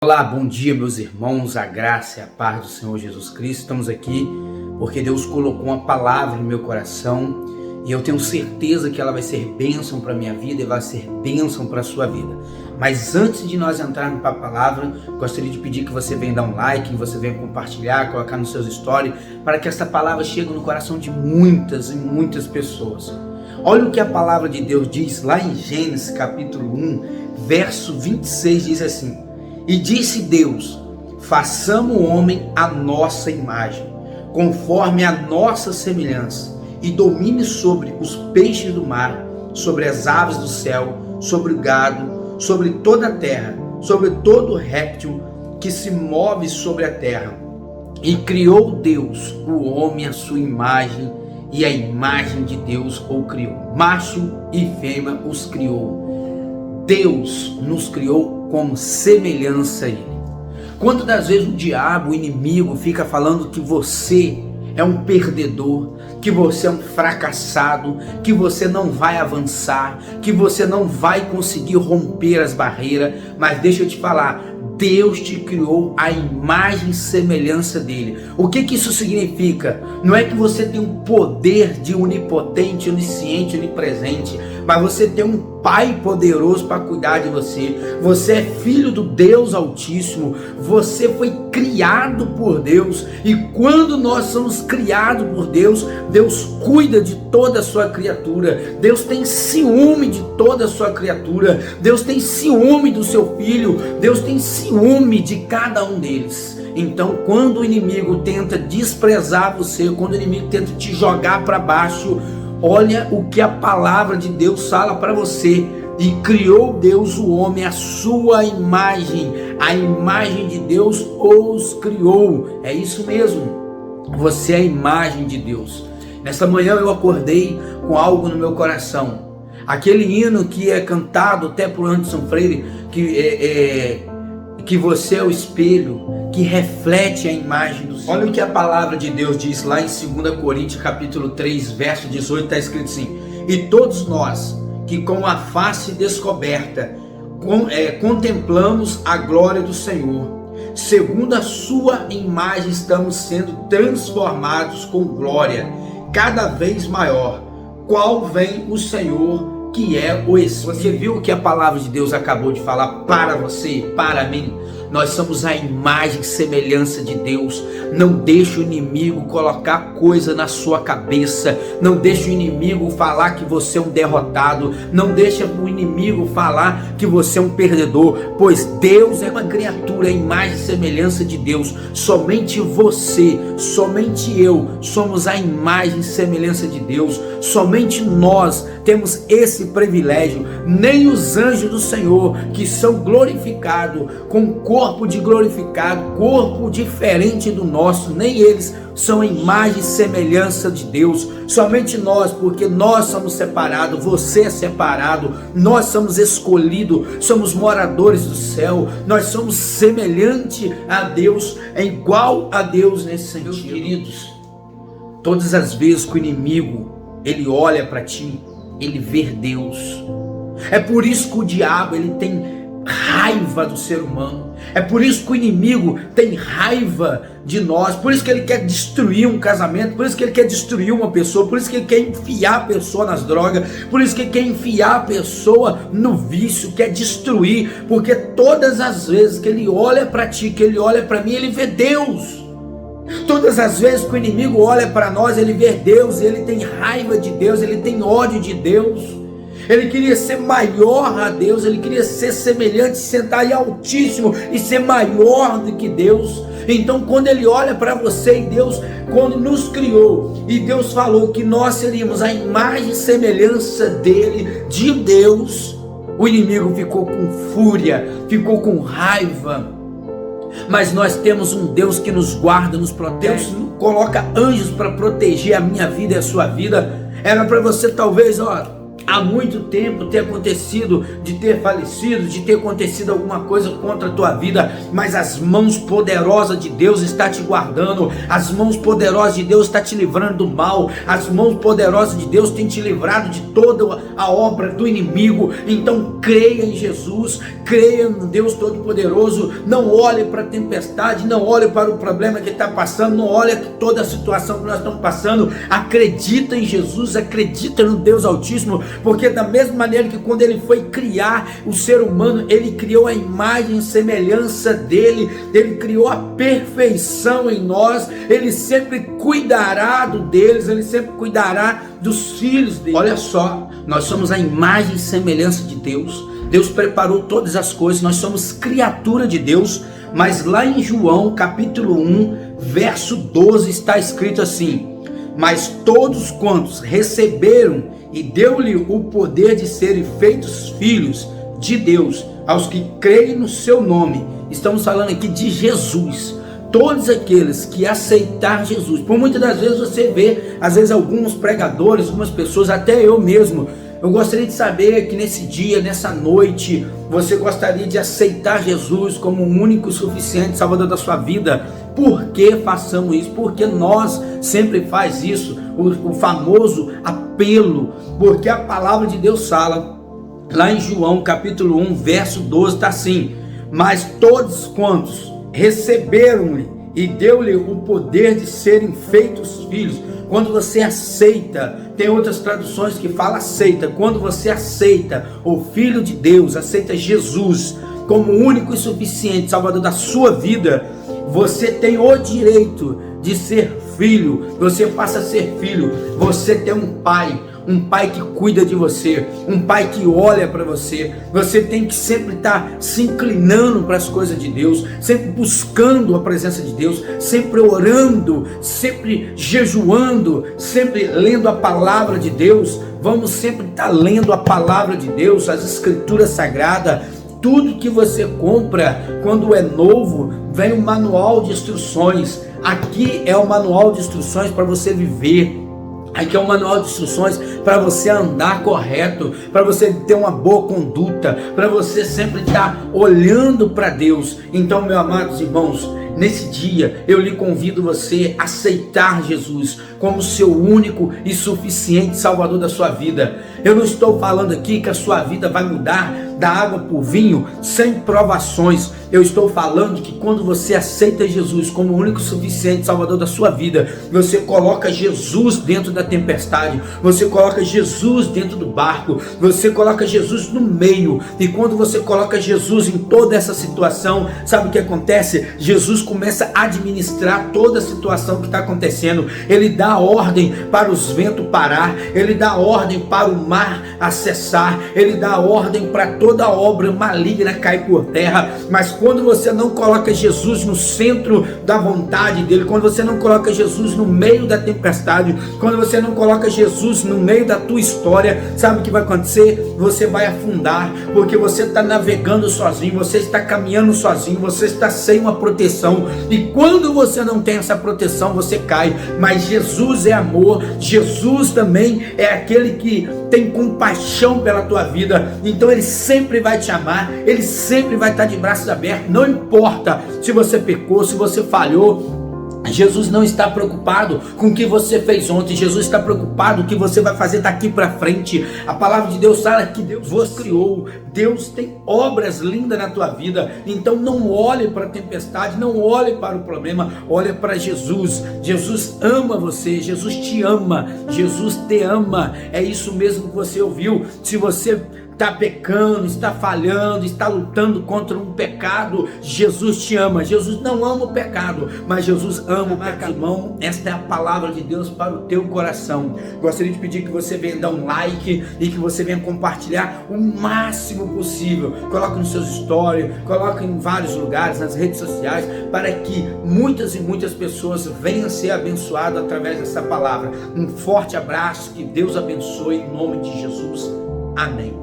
Olá, bom dia meus irmãos, a graça e a paz do Senhor Jesus Cristo. Estamos aqui porque Deus colocou uma palavra no meu coração e eu tenho certeza que ela vai ser bênção para a minha vida e vai ser bênção para a sua vida. Mas antes de nós entrarmos para a palavra, gostaria de pedir que você venha dar um like, que você venha compartilhar, colocar nos seus stories, para que essa palavra chegue no coração de muitas e muitas pessoas. Olha o que a palavra de Deus diz lá em Gênesis capítulo 1, verso 26, diz assim: E disse Deus, façamos o homem à nossa imagem, conforme a nossa semelhança, e domine sobre os peixes do mar, sobre as aves do céu, sobre o gado, sobre toda a terra, sobre todo réptil que se move sobre a terra. E criou Deus o homem à sua imagem, e a imagem de Deus o criou. Macho e fêmea os criou. Deus nos criou como semelhança a Ele. Quantas das vezes o diabo, o inimigo, fica falando que você é um perdedor, que você é um fracassado, que você não vai avançar, que você não vai conseguir romper as barreiras, mas deixa eu te falar, Deus te criou a imagem e semelhança dele. O que isso significa? Não é que você tem um poder de onipotente, onisciente, onipresente, mas você tem um Pai poderoso para cuidar de você. Você é filho do Deus Altíssimo. Você foi criado por Deus. E quando nós somos criados por Deus, Deus cuida de toda a sua criatura. Deus tem ciúme de toda a sua criatura. Deus tem ciúme do seu filho. Deus tem ciúme de cada um deles. Então, quando o inimigo tenta desprezar você, quando o inimigo tenta te jogar para baixo, olha o que a palavra de Deus fala para você. E criou Deus o homem à sua imagem. A imagem de Deus os criou. É isso mesmo. Você é a imagem de Deus. Nessa manhã eu acordei com algo no meu coração. Aquele hino que é cantado até por Anderson Freire, que você é o espelho que reflete a imagem do Senhor. Olha o que a palavra de Deus diz lá em 2 Coríntios capítulo 3, verso 18, está escrito assim: E todos nós que com a face descoberta contemplamos a glória do Senhor, segundo a sua imagem estamos sendo transformados com glória cada vez maior, qual vem o Senhor, que é o Espírito. Você viu o que a palavra de Deus acabou de falar para você, para mim? Nós somos a imagem e semelhança de Deus. Não deixe o inimigo colocar coisa na sua cabeça. Não deixe o inimigo falar que você é um derrotado. Não deixe o inimigo falar que você é um perdedor. Pois Deus é uma criatura, a imagem e semelhança de Deus. Somente você, somente eu somos a imagem e semelhança de Deus. Somente nós temos esse privilégio. Nem os anjos do Senhor, que são glorificados com corpo de glorificado, corpo diferente do nosso, nem eles são a imagem e semelhança de Deus. Somente nós, porque nós somos separados, você é separado, nós somos escolhidos, somos moradores do céu, nós somos semelhante a Deus, é igual a Deus nesse sentido. Meus queridos, todas as vezes que o inimigo ele olha para ti, ele vê Deus. É por isso que o diabo ele tem raiva do ser humano. É por isso que o inimigo tem raiva de nós. Por isso que ele quer destruir um casamento. Por isso que ele quer destruir uma pessoa. Por isso que ele quer enfiar a pessoa nas drogas. Por isso que ele quer enfiar a pessoa no vício. Quer destruir. Porque todas as vezes que ele olha para ti, que ele olha para mim, ele vê Deus. Todas as vezes que o inimigo olha para nós, ele vê Deus. Ele tem raiva de Deus. Ele tem ódio de Deus. Ele queria ser maior a Deus, ele queria ser semelhante, sentar em altíssimo e ser maior do que Deus. Então quando ele olha para você, e Deus, quando nos criou, e Deus falou que nós seríamos a imagem e semelhança dele, de Deus, o inimigo ficou com fúria, ficou com raiva. Mas nós temos um Deus que nos guarda, nos protege. Deus coloca anjos para proteger a minha vida e a sua vida. Era para você talvez, há muito tempo ter acontecido, de ter falecido, de ter acontecido alguma coisa contra a tua vida, mas as mãos poderosas de Deus está te guardando, as mãos poderosas de Deus está te livrando do mal, as mãos poderosas de Deus tem te livrado de toda a obra do inimigo. Então creia em Jesus, creia no Deus Todo-Poderoso, não olhe para a tempestade, não olhe para o problema que está passando, não olhe toda a situação que nós estamos passando, acredita em Jesus, acredita no Deus Altíssimo, porque da mesma maneira que quando ele foi criar o ser humano, ele criou a imagem e semelhança dele, ele criou a perfeição em nós, ele sempre cuidará deles, ele sempre cuidará dos filhos dele. Olha só, nós somos a imagem e semelhança de Deus, Deus preparou todas as coisas, nós somos criatura de Deus, mas lá em João capítulo 1, verso 12 está escrito assim: mas todos quantos receberam e deu-lhe o poder de serem feitos filhos de Deus, aos que creem no seu nome. Estamos falando aqui de Jesus. Todos aqueles que aceitar Jesus. Por muitas das vezes você vê, às vezes alguns pregadores, algumas pessoas, até eu mesmo, eu gostaria de saber que nesse dia, nessa noite, você gostaria de aceitar Jesus como o único e suficiente Salvador da sua vida. Por que façamos isso? Porque nós sempre faz isso, o famoso apelo, porque a palavra de Deus fala, lá em João capítulo 1, verso 12, está assim: mas todos quantos receberam-lhe e deu-lhe o poder de serem feitos filhos. Quando você aceita, tem outras traduções que falam aceita, quando você aceita o Filho de Deus, aceita Jesus como o único e suficiente Salvador da sua vida, você tem o direito de ser filho, você passa a ser filho, você tem um pai que cuida de você, um pai que olha para você. Você tem que sempre estar se inclinando para as coisas de Deus, sempre buscando a presença de Deus, sempre orando, sempre jejuando, sempre lendo a palavra de Deus. Vamos sempre estar lendo a palavra de Deus, as escrituras sagradas. Tudo que você compra quando é novo, vem um manual de instruções. Aqui é o manual de instruções para você viver. Aqui é um manual de instruções para você andar correto, para você ter uma boa conduta, para você sempre estar olhando para Deus. Então, meus amados irmãos, nesse dia eu lhe convido você a aceitar Jesus como seu único e suficiente Salvador da sua vida. Eu não estou falando aqui que a sua vida vai mudar da água para o vinho sem provações. Eu estou falando que quando você aceita Jesus como o único e suficiente Salvador da sua vida, você coloca Jesus dentro da tempestade, você coloca Jesus dentro do barco, você coloca Jesus no meio, e quando você coloca Jesus em toda essa situação, sabe o que acontece? Jesus começa a administrar toda a situação que está acontecendo. Ele dá ordem para os ventos parar, ele dá ordem para o mar acessar, ele dá ordem para toda obra maligna cair por terra. Mas quando você não coloca Jesus no centro da vontade dele, quando você não coloca Jesus no meio da tempestade, quando você não coloca Jesus no meio da tua história, sabe o que vai acontecer? Você vai afundar, porque você está navegando sozinho, você está caminhando sozinho, você está sem uma proteção, e quando você não tem essa proteção, você cai. Mas Jesus é amor, Jesus também é aquele que tem compaixão pela tua vida, então ele sempre vai te amar, ele sempre vai estar de braços abertos. Não importa se você pecou, se você falhou, Jesus não está preocupado com o que você fez ontem. Jesus está preocupado com o que você vai fazer daqui para frente. A palavra de Deus fala que Deus vos criou, Deus tem obras lindas na tua vida. Então não olhe para a tempestade, não olhe para o problema, olhe para Jesus. Jesus ama você, Jesus te ama, Jesus te ama. É isso mesmo que você ouviu. Se você está pecando, está falhando, está lutando contra um pecado, Jesus te ama. Jesus não ama o pecado, mas Jesus ama o pecado. Irmão, esta é a palavra de Deus para o teu coração. Gostaria de pedir que você venha dar um like e que você venha compartilhar o máximo possível. Coloque nos seus stories, coloque em vários lugares, nas redes sociais, para que muitas e muitas pessoas venham ser abençoadas através dessa palavra. Um forte abraço, que Deus abençoe em nome de Jesus. Amém.